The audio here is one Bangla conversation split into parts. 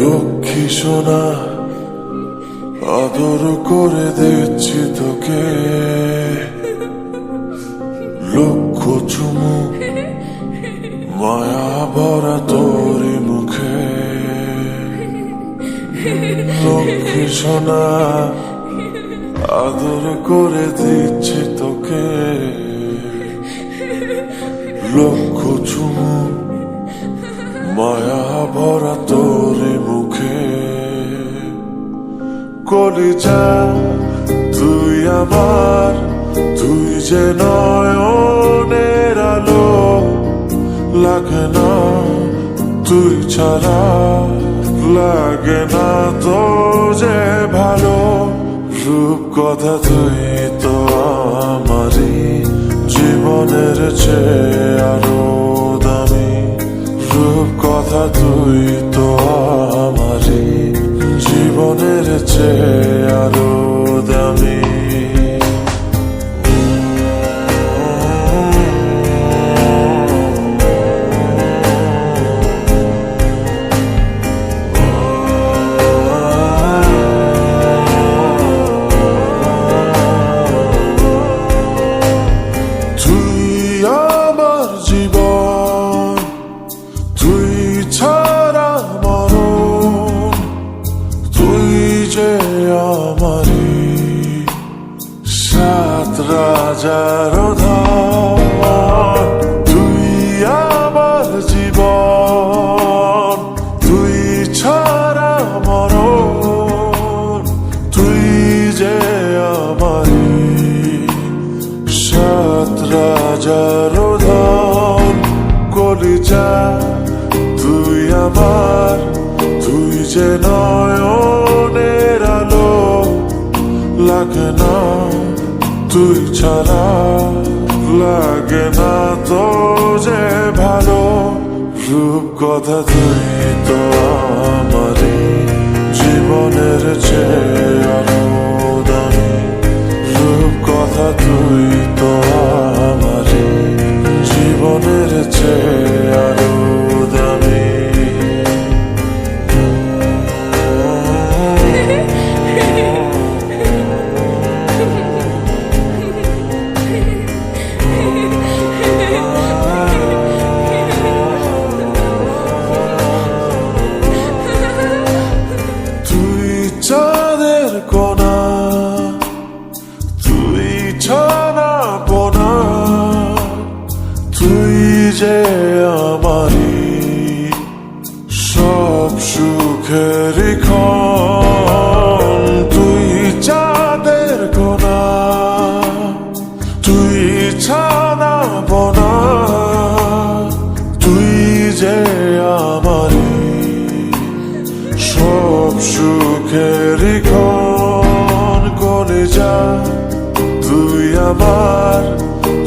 লক্ষ্মী সোনা আদর করে দিচ্ছি তোকে, লক্ষ চুমু মায়া ভরা তোর মুখে। লক্ষ্মী সোনা আদর করে দিচ্ছি তোকে, লক্ষ চুমু মায়া ভরা তোর মুখে। কলিজা তুই আমার, তুই যে নয়নের আলো, লাগে না তুই ছাড়া, লাগে না তো যে ভালো। রূপ কথা তুই তো আমারই, জীবনের চেয়ে আরো দামি। রূপ কথা তুই তো আমারই, জীবনের চেয়ে আরো দামি। সাত রাজার ধন, তুই আমার জীবন, তুই ছাড়া মরণ, তুই যে আমারি। সাত রাজার ধন, কলিজা তুই আমার, তুই যে নয়নের আলো, লাগে না তুই ছাড়া, লাগে না তো যে ভালো। রূপ কথা তুই তো আমারই, জীবনের চেয়ে আরো দামি। রূপ কথা তুই তো আমারই, জীবনের চেয়ে আরো দামি। চাঁদের কোনা তুই ছানা পোনা, তুই যে আমারি সব সুখের ক্ষণ। তুই চাঁদের কোনা, তুই ছানা পোনা, তুই যে আমারি সব সুখের ক্ষণ। কলিজা তুই আমার,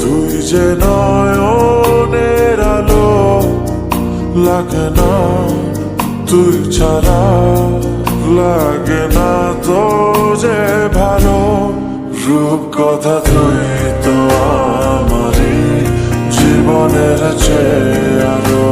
তুই যে নয়নের আলো, লাগে না তুই ছাড়া, লাগে না তো যে ভালো। রূপ কথা তুই তো আমারই, জীবনের চেয়ে আরো